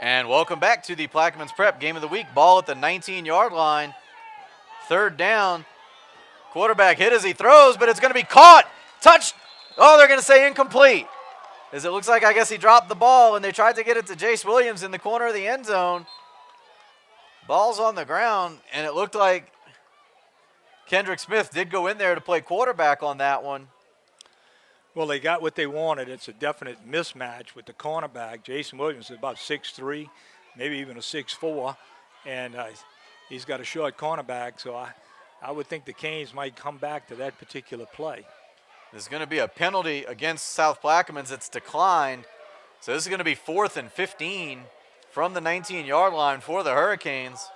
And welcome back to the Plaquemines Prep Game of the Week. Ball at the 19-yard line. Third down. Quarterback hit as he throws, but it's going to be caught. Touched. Oh, they're going to say incomplete. As it looks like, I guess he dropped the ball, and they tried to get it to Jace Williams in the corner of the end zone. Ball's on the ground, and it looked like Kendrick Smith did go in there to play quarterback on that one. Well, they got what they wanted. It's a definite mismatch with the cornerback. Jason Williams is about 6'3", maybe even a 6'4", and he's got a short cornerback, so I would think the Canes might come back to that particular play. There's going to be a penalty against South Plaquemines. It's declined. So this is going to be 4th and 15 from the 19-yard line for the Hurricanes.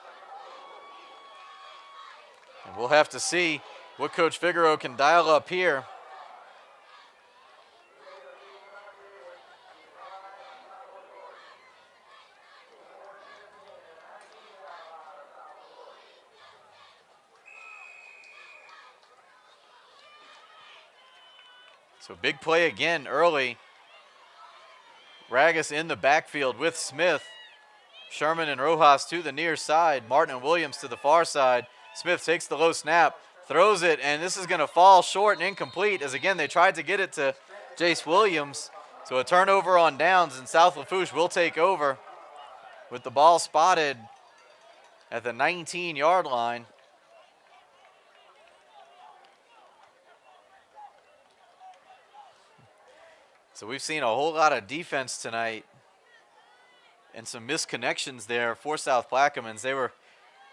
And we'll have to see what Coach Figaro can dial up here. So big play again early. Ragus in the backfield with Smith. Sherman and Rojas to the near side. Martin and Williams to the far side. Smith takes the low snap, throws it, and this is going to fall short and incomplete as, again, they tried to get it to Jace Williams. So a turnover on downs, and South Lafourche will take over with the ball spotted at the 19-yard line. So we've seen a whole lot of defense tonight and some misconnections there for South Plaquemines. They were,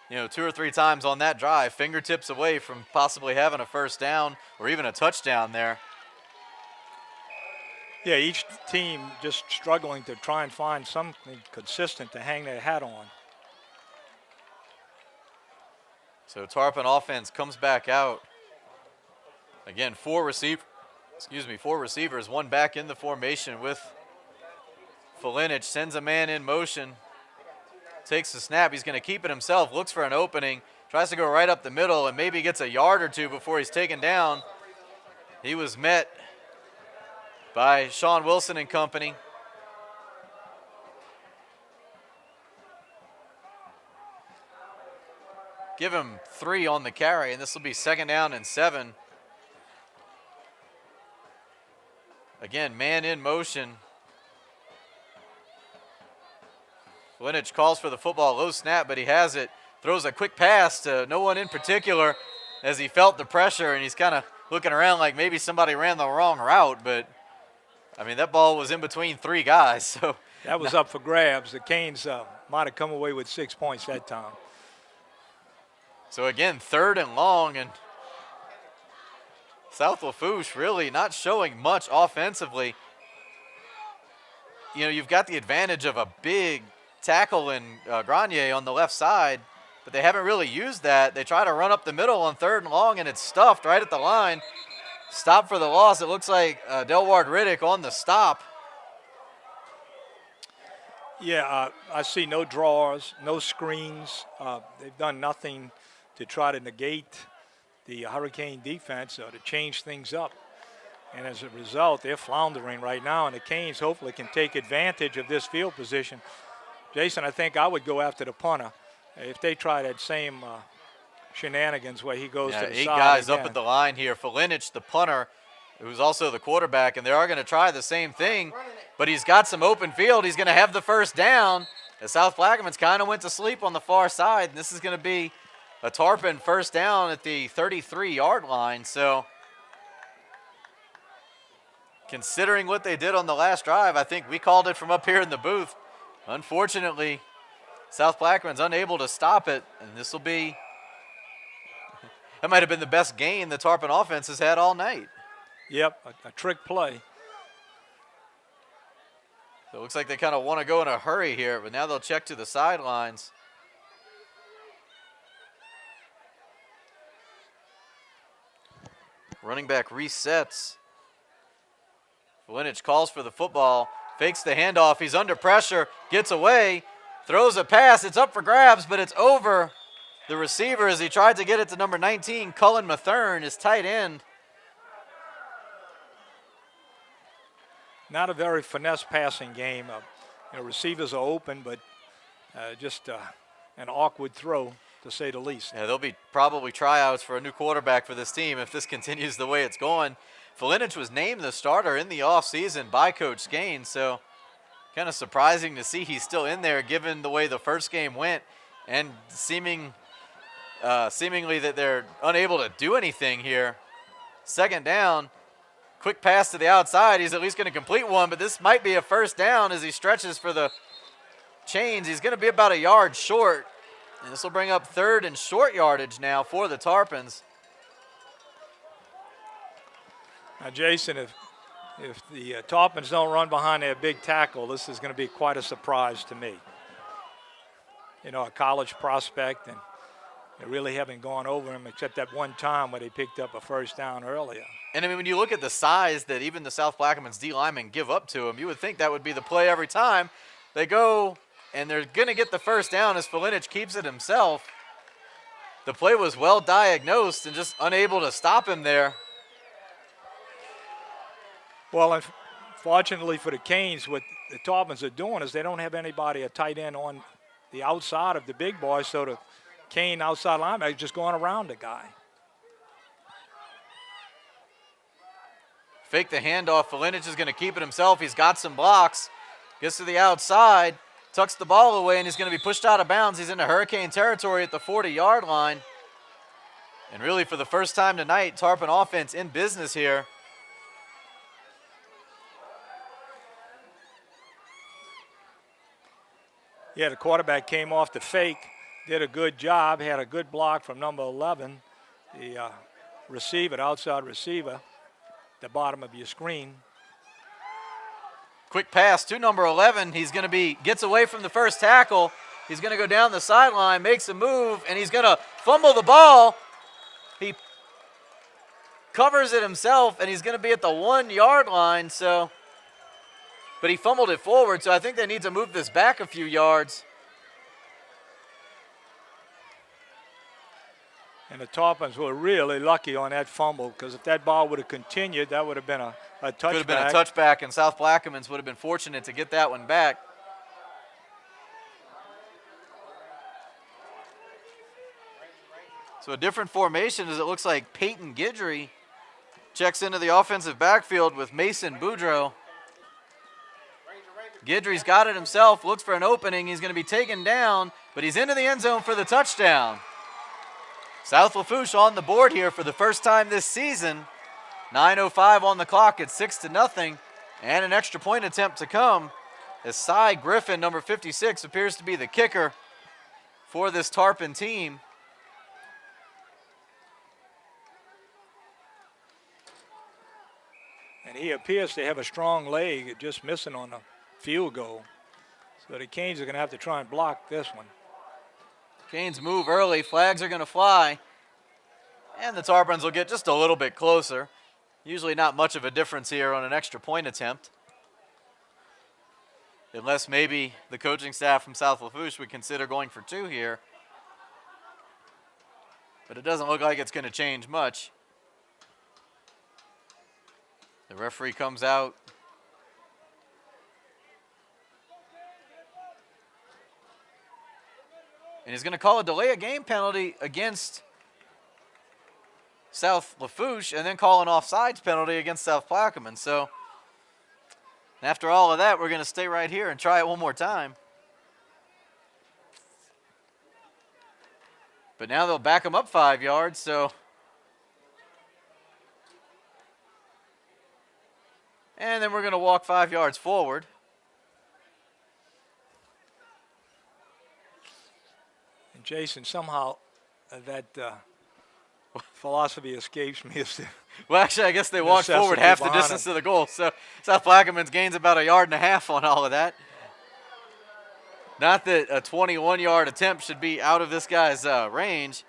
2 or 3 times on that drive, fingertips away from possibly having a first down or even a touchdown there. Yeah, each team just struggling to try and find something consistent to hang their hat on. So Tarpon offense comes back out. Again, 4 receivers, one back in the formation with Felinich, sends a man in motion, takes the snap, he's going to keep it himself, looks for an opening, tries to go right up the middle and maybe gets a yard or two before he's taken down. He was met by Sean Wilson and company. Give him 3 on the carry, and this will be 2nd down and 7. Again, man in motion. Felinich calls for the football, low snap, but he has it. Throws a quick pass to no one in particular as he felt the pressure, and he's kind of looking around like maybe somebody ran the wrong route, but I mean, that ball was in between 3 guys. So that was up for grabs. The Canes might have come away with 6 points that time. So again, 3rd and long, and South Lafourche really not showing much offensively. You've got the advantage of a big tackle in Grenier on the left side, but they haven't really used that. They try to run up the middle on 3rd and long, and it's stuffed right at the line. Stop for the loss. It looks like Delward Riddick on the stop. Yeah, I see no draws, no screens. They've done nothing to try to negate the Hurricane defense to change things up. And as a result, they're floundering right now, and the Canes hopefully can take advantage of this field position. Jason, I think I would go after the punter. If they try that same shenanigans where he goes to the 8 side guys again. up at the line here. Felinich, the punter, who's also the quarterback, and they are going to try the same thing, but he's got some open field. He's going to have the first down. The South Plaquemines kind of went to sleep on the far side, and this is going to be a Tarpon first down at the 33-yard line. So considering what they did on the last drive, I think we called it from up here in the booth. Unfortunately, South Plaquemines unable to stop it, and this will be, that might have been the best game the Tarpon offense has had all night. Yep, a trick play. So it looks like they kind of want to go in a hurry here, but now they'll check to the sidelines. Running back resets. Felinich calls for the football, fakes the handoff. He's under pressure, gets away, throws a pass. It's up for grabs, but it's over the receiver as he tried to get it to number 19, Cullen Mathern, his tight end. Not a very finesse passing game. Receivers are open, but just an awkward throw, to say the least. Yeah, there'll be probably tryouts for a new quarterback for this team if this continues the way it's going. Fulinich was named the starter in the offseason by Coach Gaines, so kind of surprising to see he's still in there given the way the first game went and seemingly that they're unable to do anything here. Second down, quick pass to the outside. He's at least going to complete one, but this might be a first down as he stretches for the chains. He's going to be about a yard short, and this will bring up third and short yardage now for the Tarpons. Now, Jason, if the Tarpons don't run behind their big tackle, this is going to be quite a surprise to me. A college prospect, and they really haven't gone over him except that one time where they picked up a first down earlier. And I mean, when you look at the size that even the South Plaquemines D linemen give up to him, you would think that would be the play every time. They go, and they're going to get the first down as Fulinich keeps it himself. The play was well diagnosed and just unable to stop him there. Well, unfortunately for the Canes, what the Tarpons are doing is they don't have anybody, a tight end, on the outside of the big boys, so the Cane outside linebacker is just going around the guy. Fake the handoff. Fulinich is going to keep it himself. He's got some blocks. Gets to the outside, tucks the ball away, and he's going to be pushed out of bounds. He's into Hurricane territory at the 40-yard line. And really, for the first time tonight, Tarpon offense in business here. Yeah, the quarterback came off the fake, did a good job, had a good block from number 11, the receiver, the outside receiver, the bottom of your screen. Quick pass to number 11. He's going to gets away from the first tackle. He's going to go down the sideline, makes a move, and he's going to fumble the ball. He covers it himself, and he's going to be at the 1-yard line, but he fumbled it forward, so I think they need to move this back a few yards. And the Tarpons were really lucky on that fumble, because if that ball would have continued, that would have been a touchback. Could have been a touchback, and South Plaquemines would have been fortunate to get that one back. So a different formation as it looks like Peyton Guidry checks into the offensive backfield with Mason Boudreau. Guidry's got it himself, looks for an opening. He's going to be taken down, but he's into the end zone for the touchdown. South Lafourche on the board here for the first time this season. 9:05 on the clock at 6-0, and an extra point attempt to come as Cy Griffin, number 56, appears to be the kicker for this Tarpon team. And he appears to have a strong leg, just missing on the field goal. So the Canes are going to have to try and block this one. Canes move early, flags are going to fly, and the Tarpons will get just a little bit closer. Usually not much of a difference here on an extra point attempt. Unless maybe the coaching staff from South Lafourche would consider going for 2 here. But it doesn't look like it's going to change much. The referee comes out. And he's going to call a delay of game penalty against South Lafourche and then call an offsides penalty against South Plaquemines. So after all of that, we're going to stay right here and try it one more time. But now they'll back him up 5 yards, so. And then we're going to walk 5 yards forward. And Jason, somehow that philosophy escapes me. Well, actually, I guess they walked forward half the distance to the goal. So South Plaquemines gains about 1.5 yards on all of that. Not that a 21-yard attempt should be out of this guy's range.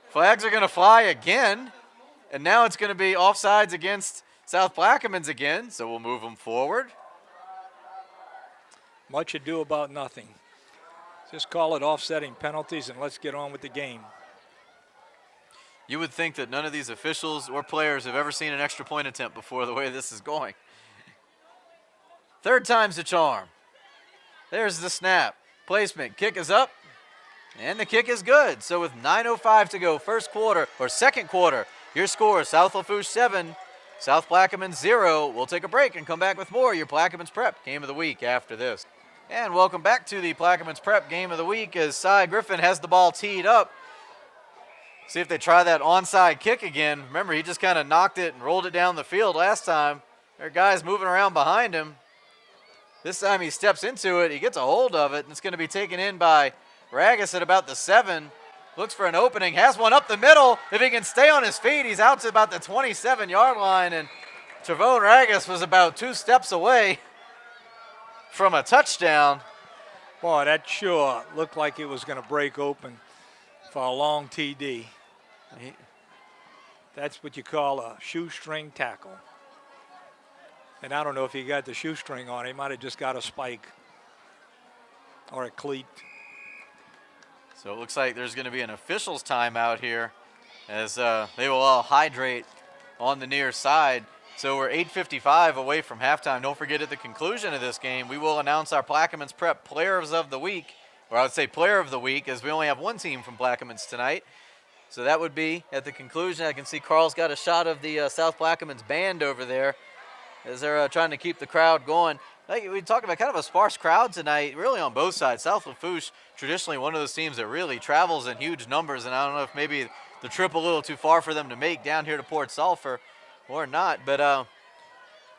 Flags are going to fly again. And now it's going to be offsides against South Plaquemines again. So we'll move them forward. Much ado about nothing. Just call it offsetting penalties and let's get on with the game. You would think that none of these officials or players have ever seen an extra point attempt before the way this is going. Third time's the charm. There's the snap. Placement. Kick is up. And the kick is good. So with 9:05 to go, second quarter, your score, South Lafourche 7, South Plaquemines 0. We'll take a break and come back with more of your Plaquemines Prep Game of the Week after this. And welcome back to the Plaquemines Prep Game of the Week as Cy Griffin has the ball teed up. See if they try that onside kick again. Remember, he just kind of knocked it and rolled it down the field last time. There are guys moving around behind him. This time he steps into it. He gets a hold of it, and it's going to be taken in by Ragus at about the 7. Looks for an opening, has one up the middle. If he can stay on his feet, he's out to about the 27-yard line, and Travone Ragus was about 2 steps away from a touchdown. Boy, that sure looked like it was going to break open for a long TD. That's what you call a shoestring tackle. And I don't know if he got the shoestring on. He might have just got a spike or a cleat. So it looks like there's going to be an officials timeout here as they will all hydrate on the near side. So we're 8:55 away from halftime. Don't forget, at the conclusion of this game, we will announce our Plaquemines Prep Players of the Week, or I would say Player of the Week, as we only have one team from Plaquemines tonight. So that would be at the conclusion. I can see Carl's got a shot of the South Plaquemines band over there as they're trying to keep the crowd going. Like we talked about, kind of a sparse crowd tonight, really on both sides. South Lafourche, traditionally one of those teams that really travels in huge numbers, and I don't know if maybe the trip a little too far for them to make down here to Port Sulphur or not. But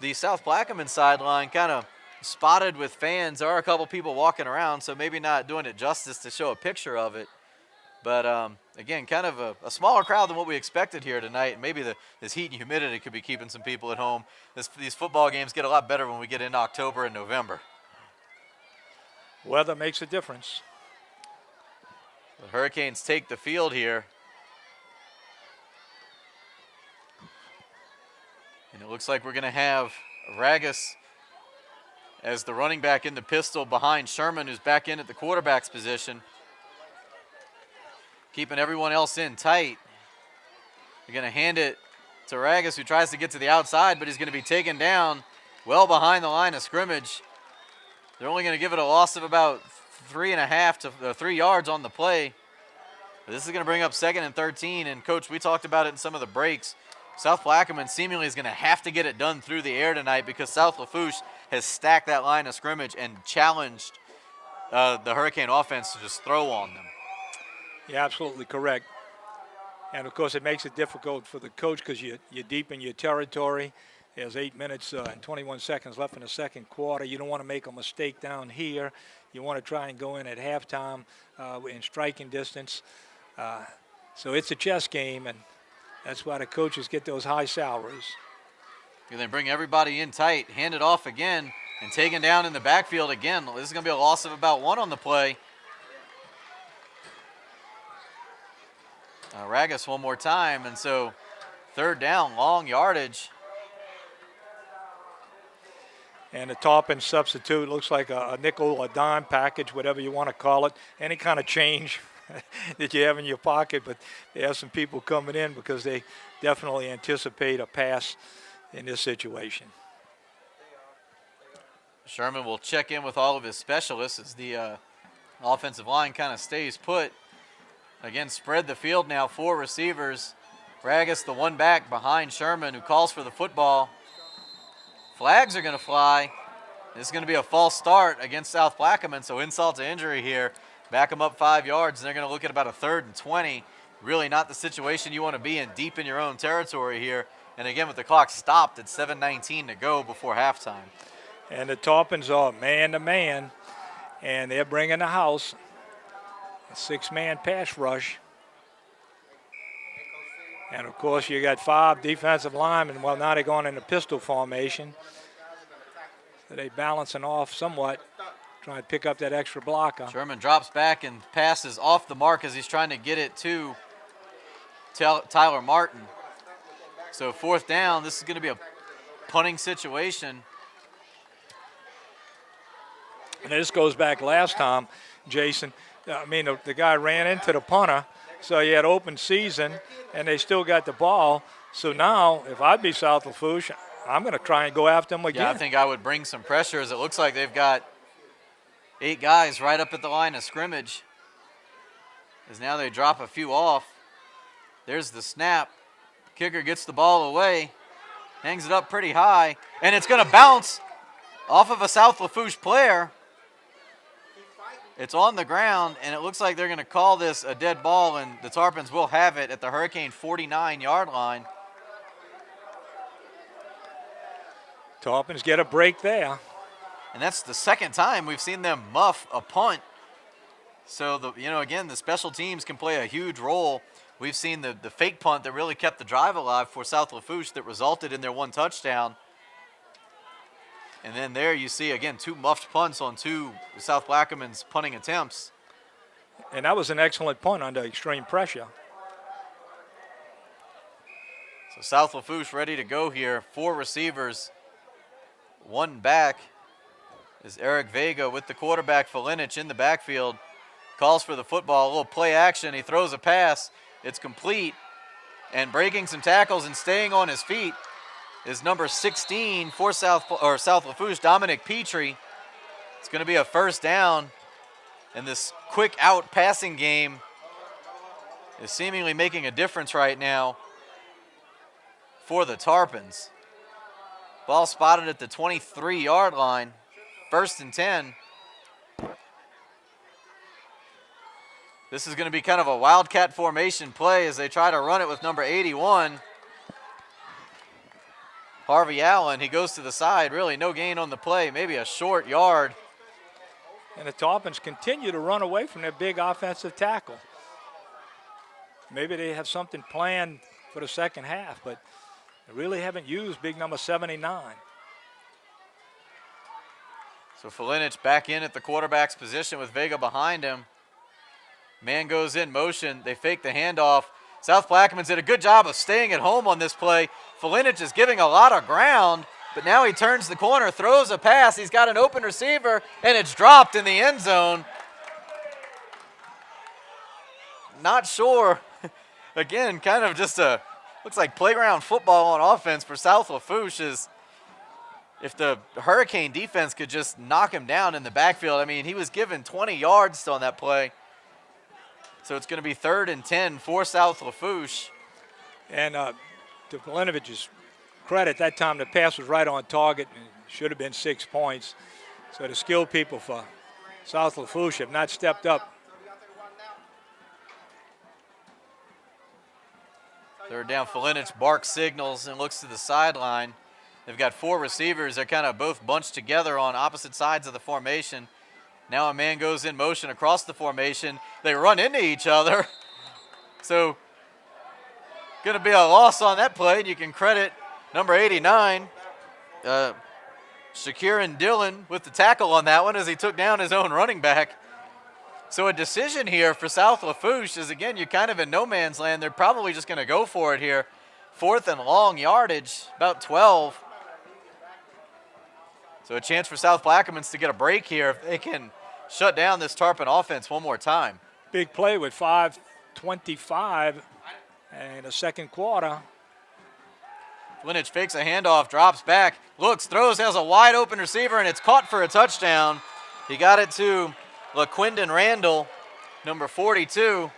the South Plaquemines sideline kind of spotted with fans. There are a couple people walking around, so maybe not doing it justice to show a picture of it. But, again, kind of a smaller crowd than what we expected here tonight. Maybe this heat and humidity could be keeping some people at home. These football games get a lot better when we get into October and November. Weather makes a difference. The Hurricanes take the field here. And it looks like we're going to have Ragus as the running back in the pistol behind Sherman, who's back in at the quarterback's position. Keeping everyone else in tight. They're going to hand it to Ragus, who tries to get to the outside, but he's going to be taken down well behind the line of scrimmage. They're only going to give it a loss of about 3.5 to 3 yards on the play. But this is going to bring up 2nd and 13, and Coach, we talked about it in some of the breaks. South Plaquemines seemingly is going to have to get it done through the air tonight because South Lafourche has stacked that line of scrimmage and challenged the Hurricane offense to just throw on them. You're absolutely correct. And, of course, it makes it difficult for the coach because you're deep in your territory. There's 8 minutes and 21 seconds left in the second quarter. You don't want to make a mistake down here. You want to try and go in at halftime in striking distance. So it's a chess game, and that's why the coaches get those high salaries. And they bring everybody in tight, hand it off again, and taken down in the backfield again. This is going to be a loss of about 1 on the play. Ragus one more time, and so 3rd down, long yardage. And the Toppin substitute looks like a nickel, a dime package, whatever you want to call it. Any kind of change that you have in your pocket, but they have some people coming in because they definitely anticipate a pass in this situation. Sherman will check in with all of his specialists as the offensive line kind of stays put. Again, spread the field now, 4 receivers. Ragus, the one back behind Sherman, who calls for the football. Flags are going to fly. This is going to be a false start against South Plaquemines, so insult to injury here. Back them up 5 yards, and they're going to look at about a 3rd and 20. Really not the situation you want to be in, deep in your own territory here. And again, with the clock stopped at 7:19 to go before halftime. And the Toppins are man-to-man, and they're bringing the house. A 6-man pass rush. And, of course, you got 5 defensive linemen. Well, now they're going in the pistol formation. So they're balancing off somewhat, trying to pick up that extra blocker. Sherman drops back and passes off the mark as he's trying to get it to Tyler Martin. So 4th down, this is going to be a punting situation. And this goes back last time, Jason. I mean, the guy ran into the punter, so you had open season, and they still got the ball. So now, if I'd be South Lafourche, I'm going to try and go after him again. Yeah, I think I would bring some pressure, as it looks like they've got 8 guys right up at the line of scrimmage. As now they drop a few off. There's the snap. Kicker gets the ball away, hangs it up pretty high, and it's going to bounce off of a South Lafourche player. It's on the ground, and it looks like they're going to call this a dead ball, and the Tarpons will have it at the Hurricane 49-yard line. Tarpons get a break there. And that's the second time we've seen them muff a punt. So, again, the special teams can play a huge role. We've seen the fake punt that really kept the drive alive for South Lafourche that resulted in their 1 touchdown. And then there you see, again, 2 muffed punts on 2 South Plaquemines punting attempts. And that was an excellent punt under extreme pressure. So South Lafourche ready to go here. 4 receivers, 1 back is Eric Vega with the quarterback Felinich in the backfield. Calls for the football, a little play action. He throws a pass. It's complete. And breaking some tackles and staying on his feet is number 16 for South Lafourche, Dominic Petrie. It's going to be a first down. And this quick out passing game is seemingly making a difference right now for the Tarpons. Ball spotted at the 23-yard line. 1st and 10. This is going to be kind of a wildcat formation play as they try to run it with number 81. Harvey Allen, he goes to the side. Really no gain on the play, maybe a short yard. And the Tarpons continue to run away from their big offensive tackle. Maybe they have something planned for the second half, but they really haven't used big number 79. So Felinich back in at the quarterback's position with Vega behind him. Man goes in motion. They fake the handoff. South Plaquemines did a good job of staying at home on this play. Felinich is giving a lot of ground, but now he turns the corner, throws a pass. He's got an open receiver, and it's dropped in the end zone. Not sure. Again, kind of just looks like playground football on offense for South Lafourche. Is if the Hurricane defense could just knock him down in the backfield. I mean, he was given 20 yards on that play. So it's going to be 3rd and 10 for South Lafourche. And to Polinovich's credit, that time the pass was right on target and should have been 6 points. So the skilled people for South Lafourche have not stepped up. 3rd down, Felinich barks signals and looks to the sideline. They've got 4 receivers. They're kind of both bunched together on opposite sides of the formation. Now a man goes in motion across the formation. They run into each other. So going to be a loss on that play. And you can credit number 89, Shakirin Dillon, with the tackle on that one as he took down his own running back. So a decision here for South Lafourche is, again, you're kind of in no man's land. They're probably just going to go for it here. 4th and long yardage, about 12. So a chance for South Plaquemines to get a break here if they can shut down this Tarpon offense one more time. Big play with 5:25 and a second quarter. Felinich fakes a handoff, drops back, looks, throws, has a wide open receiver, and it's caught for a touchdown. He got it to LaQuindon Randall, number 42.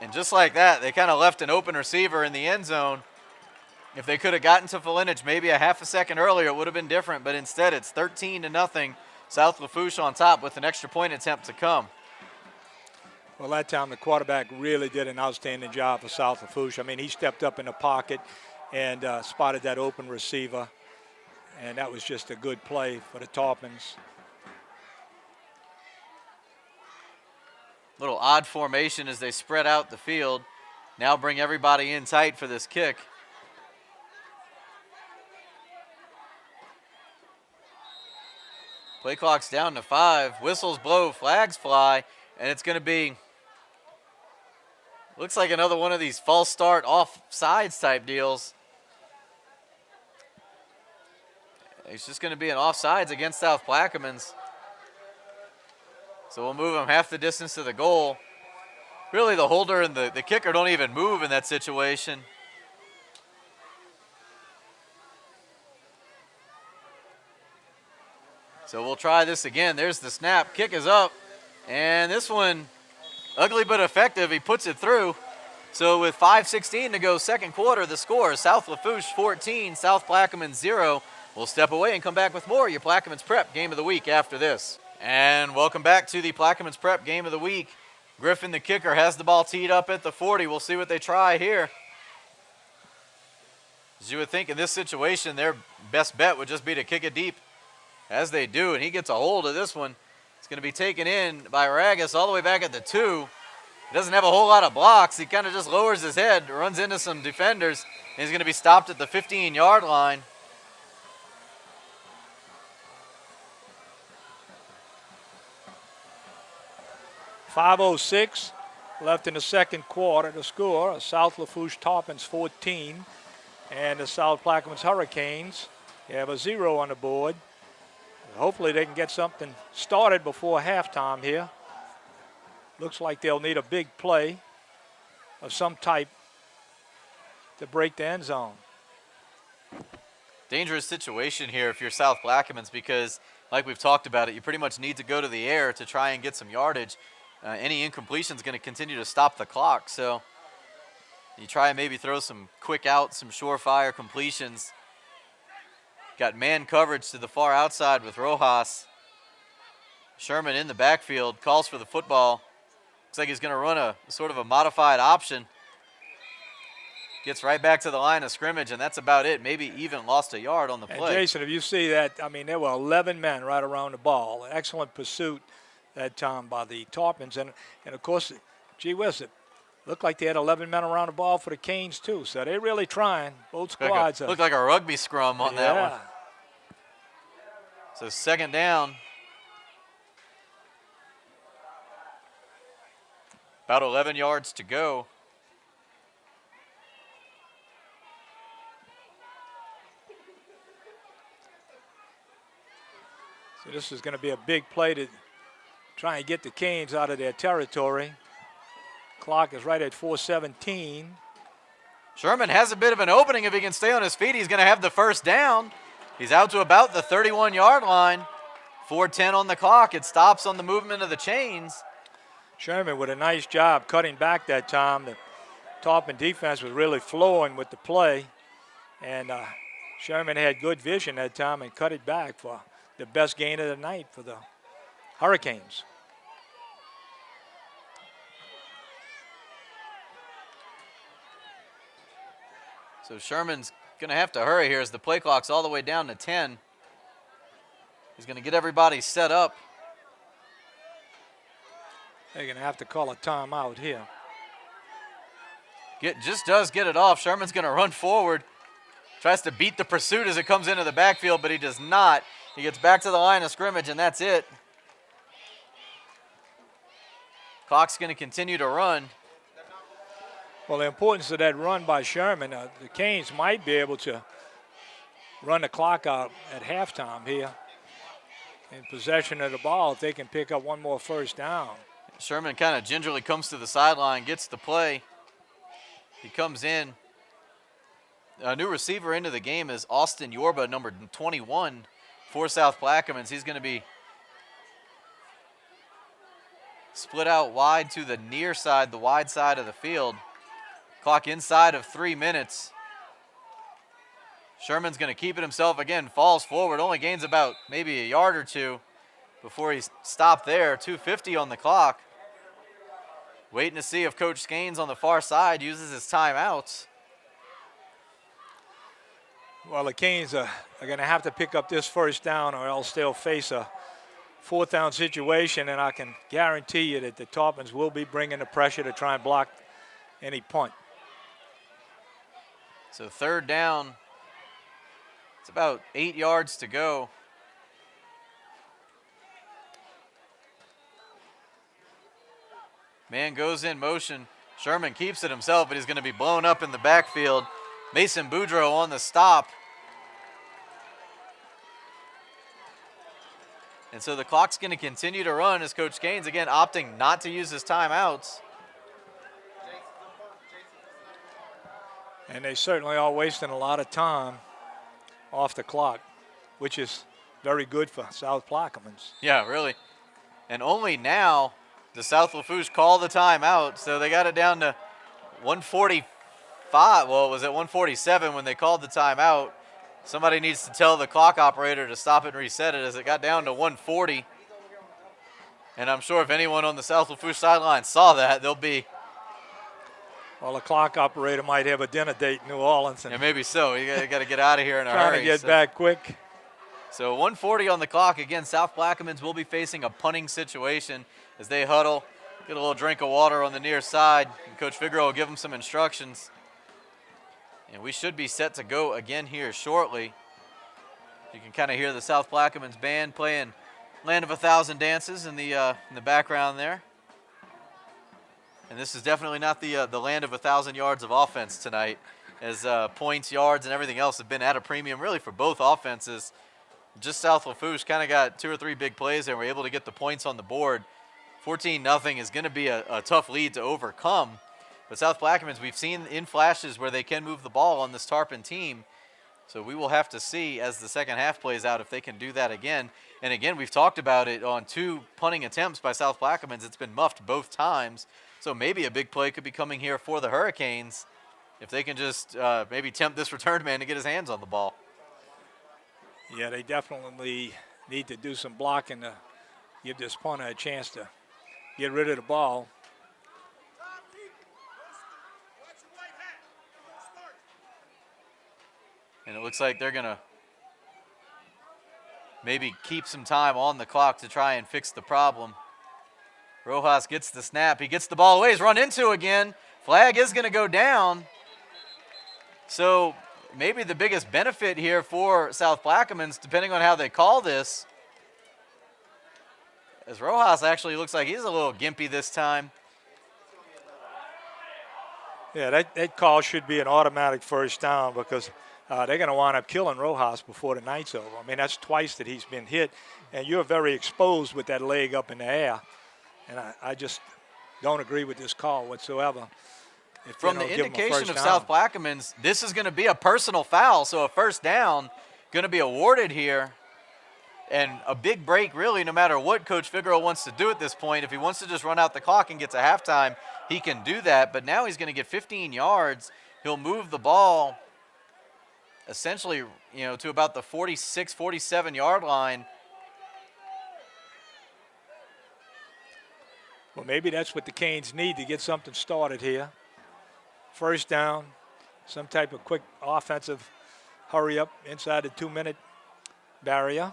And just like that, they kind of left an open receiver in the end zone. If they could have gotten to Felinich maybe a half a second earlier, it would have been different. But instead, it's 13-0. South Lafourche on top with an extra point attempt to come. Well, that time the quarterback really did an outstanding job for South Lafourche. I mean, he stepped up in the pocket and spotted that open receiver. And that was just a good play for the Tarpons. Little odd formation as they spread out the field. Now bring everybody in tight for this kick. Play clock's down to 5. Whistles blow, flags fly, and it's going to be, looks like another one of these false start offsides type deals. It's just going to be an offsides against South Plaquemines. So we'll move them half the distance to the goal. Really, the holder and the kicker don't even move in that situation. So we'll try this again. There's the snap. Kick is up. And this one, ugly but effective. He puts it through. So with 5:16 to go, second quarter, the score, South Lafourche 14, South Plaquemines 0. We'll step away and come back with more of your Plaquemines Prep Game of the Week after this. And welcome back to the Plaquemines Prep Game of the Week. Griffin, the kicker, has the ball teed up at the 40. We'll see what they try here. As you would think in this situation, their best bet would just be to kick it deep, as they do, and he gets a hold of this one. It's going to be taken in by Ragus all the way back at the 2. He doesn't have a whole lot of blocks. He kind of just lowers his head, runs into some defenders, and he's going to be stopped at the 15-yard line. .506 left in the second quarter. The score, South Lafourche Tarpons 14 and the South Plaquemines Hurricanes. You have a 0 on the board. Hopefully they can get something started before halftime here. Looks like they'll need a big play of some type to break the end zone. Dangerous situation here if you're South Plaquemines because, like we've talked about it, you pretty much need to go to the air to try and get some yardage. Any incompletion is going to continue to stop the clock. So you try and maybe throw some quick out, some surefire completions. Got man coverage to the far outside with Rojas. Sherman in the backfield, calls for the football. Looks like he's going to run a sort of a modified option. Gets right back to the line of scrimmage, and that's about it. Maybe even lost a yard on the play. And Jason, if you see that, I mean, there were 11 men right around the ball. Excellent pursuit that time by the Tarpons. And of course, gee whiz, it looked like they had 11 men around the ball for the Canes, too. So they're really trying. Both squads. Looked like a rugby scrum on that one. So second down. About 11 yards to go. So this is going to be a big play to try and get the Canes out of their territory. Clock is right at 4:17. Sherman has a bit of an opening. If he can stay on his feet, he's going to have the first down. He's out to about the 31-yard line. 4:10 on the clock. It stops on the movement of the chains. Sherman with a nice job cutting back that time. The Tarpon defense was really flowing with the play. And Sherman had good vision that time and cut it back for the best gain of the night for the Hurricanes. So Sherman's going to have to hurry here as the play clock's all the way down to 10. He's going to get everybody set up. They're going to have to call a timeout here. Just does get it off. Sherman's going to run forward. Tries to beat the pursuit as it comes into the backfield, but he does not. He gets back to the line of scrimmage, and that's it. Clock's going to continue to run. Well, the importance of that run by Sherman, the Canes might be able to run the clock out at halftime here. In possession of the ball, if they can pick up one more first down. Sherman kind of gingerly comes to the sideline, gets the play. He comes in. A new receiver into the game is Austin Yorba, number 21 for South Plaquemines. He's going to be split out wide to the near side, the wide side of the field. Clock inside of 3 minutes. Sherman's going to keep it himself again, falls forward, only gains about maybe a yard or two before he's stopped there. 2:50 on the clock. Waiting to see if Coach Skanes on the far side uses his timeouts. Well, the Canes are going to have to pick up this first down or else they'll face a fourth down situation, and I can guarantee you that the Tarpons will be bringing the pressure to try and block any punt. So third down. It's about 8 yards to go. Man goes in motion. Sherman keeps it himself, but he's going to be blown up in the backfield. Mason Boudreau on the stop. And so the clock's going to continue to run as Coach Gaines, again, opting not to use his timeouts. And they certainly are wasting a lot of time off the clock, which is very good for South Plaquemines. Yeah, really. And only now does South Lafourche call the timeout, so they got it down to 145. Well, it was at 147 when they called the timeout. Somebody needs to tell the clock operator to stop it and reset it as it got down to 140. And I'm sure if anyone on the South Lafourche sideline saw that, they'll be. Well, the clock operator might have a dinner date in New Orleans. And Yeah, maybe so. You got to get out of here in a hurry. trying to get back quick. So 140 on the clock. Again, South Plaquemines will be facing a punting situation as they huddle, get a little drink of water on the near side, and Coach Figueroa will give them some instructions. And we should be set to go again here shortly. You can kind of hear the South Plaquemines band playing Land of a Thousand Dances in the background there. And this is definitely not the land of 1,000 yards of offense tonight, as points, yards, and everything else have been at a premium really for both offenses. Just South Lafourche kind of got 2 or 3 big plays and were able to get the points on the board. 14-0 is going to be a tough lead to overcome. But South Plaquemines, we've seen in flashes where they can move the ball on this Tarpon team. So we will have to see as the second half plays out if they can do that again. And again, we've talked about it on 2 punting attempts by South Plaquemines. It's been muffed both times. So maybe a big play could be coming here for the Hurricanes if they can just maybe tempt this return man to get his hands on the ball. Yeah, they definitely need to do some blocking to give this punter a chance to get rid of the ball. And it looks like they're going to maybe keep some time on the clock to try and fix the problem. Rojas gets the snap. He gets the ball away. He's run into again. Flag is going to go down. So maybe the biggest benefit here for South Plaquemines, depending on how they call this, as Rojas actually looks like he's a little gimpy this time. Yeah, that call should be an automatic first down because they're going to wind up killing Rojas before the night's over. I mean, that's twice that he's been hit, and you're very exposed with that leg up in the air. And I just don't agree with this call whatsoever. From the indication of South Plaquemines, this is going to be a personal foul, so a first down going to be awarded here. And a big break, really, no matter what Coach Figueroa wants to do at this point. If he wants to just run out the clock and get to halftime, he can do that. But now he's going to get 15 yards. He'll move the ball essentially, to about the 46, 47-yard line. Well, maybe that's what the Canes need to get something started here. First down, some type of quick offensive hurry up inside the 2-minute barrier.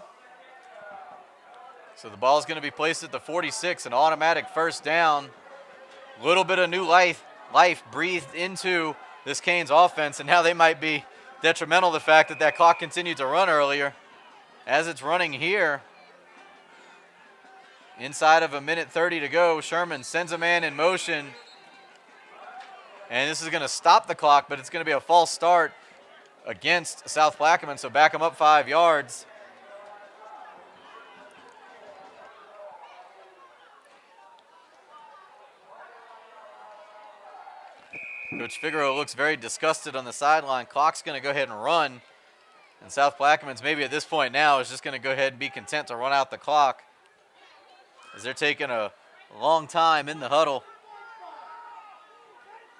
So the ball is going to be placed at the 46, an automatic first down. A little bit of new life breathed into this Canes offense, and now they might be detrimental to the fact that that clock continued to run earlier. As it's running here, inside of 1:30 to go, Sherman sends a man in motion. And this is going to stop the clock, but it's going to be a false start against South Plaquemines, so back them up 5 yards. Coach Figueroa looks very disgusted on the sideline. Clock's going to go ahead and run. And South Plaquemines maybe at this point now is just going to go ahead and be content to run out the clock as they're taking a long time in the huddle.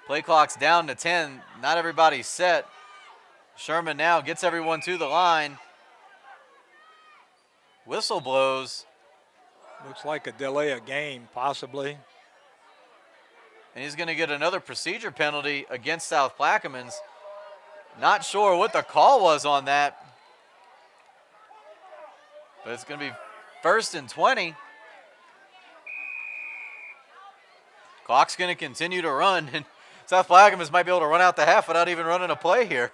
Play clock's down to 10. Not everybody's set. Sherman now gets everyone to the line. Whistle blows. Looks like a delay of game, possibly. And he's going to get another procedure penalty against South Plaquemines. Not sure what the call was on that. But it's going to be 1st and 20. Clock's going to continue to run. And South Plaquemines might be able to run out the half without even running a play here.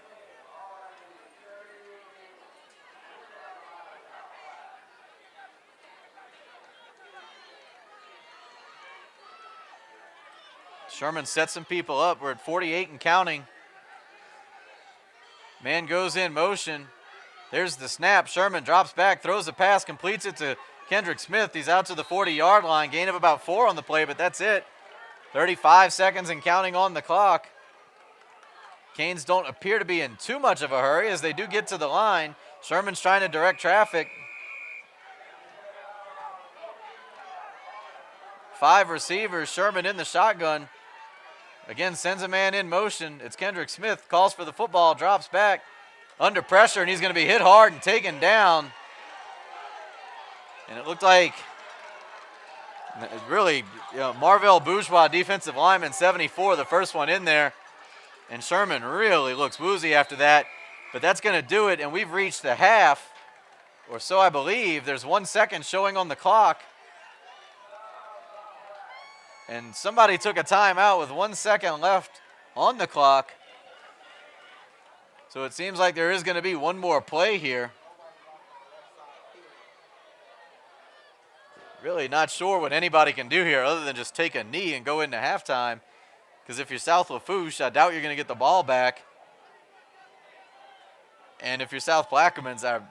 Sherman sets some people up. We're at 48 and counting. Man goes in motion. There's the snap. Sherman drops back, throws a pass, completes it to Kendrick Smith. He's out to the 40-yard line. Gain of about 4 on the play, but that's it. 35 seconds and counting on the clock. Canes don't appear to be in too much of a hurry as they do get to the line. Sherman's trying to direct traffic. 5 receivers. Sherman in the shotgun. Again, sends a man in motion. It's Kendrick Smith, calls for the football, drops back under pressure, and he's going to be hit hard and taken down. And it looked like really, Marvell Bourgeois, defensive lineman, 74, the first one in there. And Sherman really looks woozy after that. But that's going to do it, and we've reached the half, or so I believe. There's 1 second showing on the clock. And somebody took a timeout with 1 second left on the clock. So it seems like there is going to be one more play here. Really not sure what anybody can do here other than just take a knee and go into halftime. Because if you're South Lafourche, I doubt you're going to get the ball back. And if you're South Plaquemines, I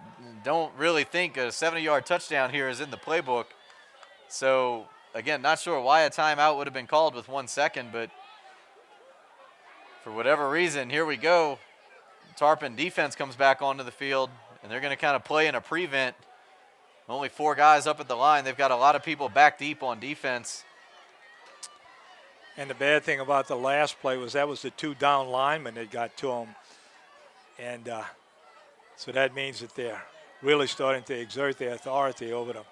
don't really think a 70-yard touchdown here is in the playbook. So, again, not sure why a timeout would have been called with 1 second, but for whatever reason, here we go. Tarpon defense comes back onto the field, and they're going to kind of play in a prevent. Only 4 guys up at the line. They've got a lot of people back deep on defense. And the bad thing about the last play was that was the 2 down linemen that got to them. And so that means that they're really starting to exert their authority over the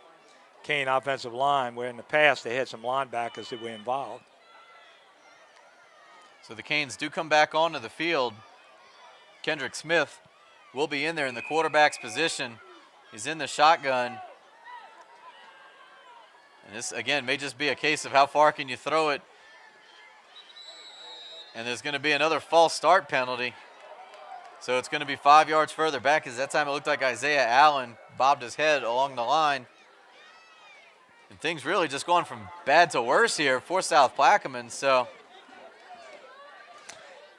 Kane offensive line, where in the past they had some linebackers that were involved. So the Canes do come back onto the field. Kendrick Smith will be in there in the quarterback's position. He's in the shotgun. And this, again, may just be a case of how far can you throw it. And there's going to be another false start penalty. So it's going to be 5 yards further back, because that time it looked like Isaiah Allen bobbed his head along the line. And things really just going from bad to worse here for South Plaquemines. So,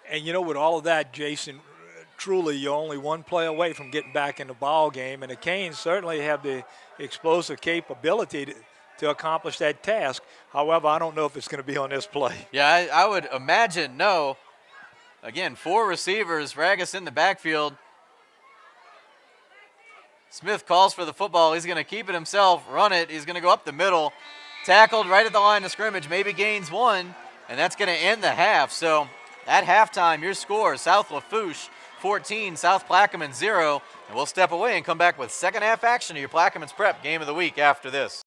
and you know, with all of that, Jason, truly you're only 1 play away from getting back in the ball game, and the Canes certainly have the explosive capability to accomplish that task. However, I don't know if it's going to be on this play. Yeah, I would imagine no. Again, 4 receivers, Ragus in the backfield. Smith calls for the football. He's going to keep it himself, run it. He's going to go up the middle, tackled right at the line of scrimmage, maybe gains 1, and that's going to end the half. So at halftime, your score, South Lafourche 14, South Plaquemines 0. And we'll step away and come back with second half action of your Plaquemines Prep Game of the Week after this.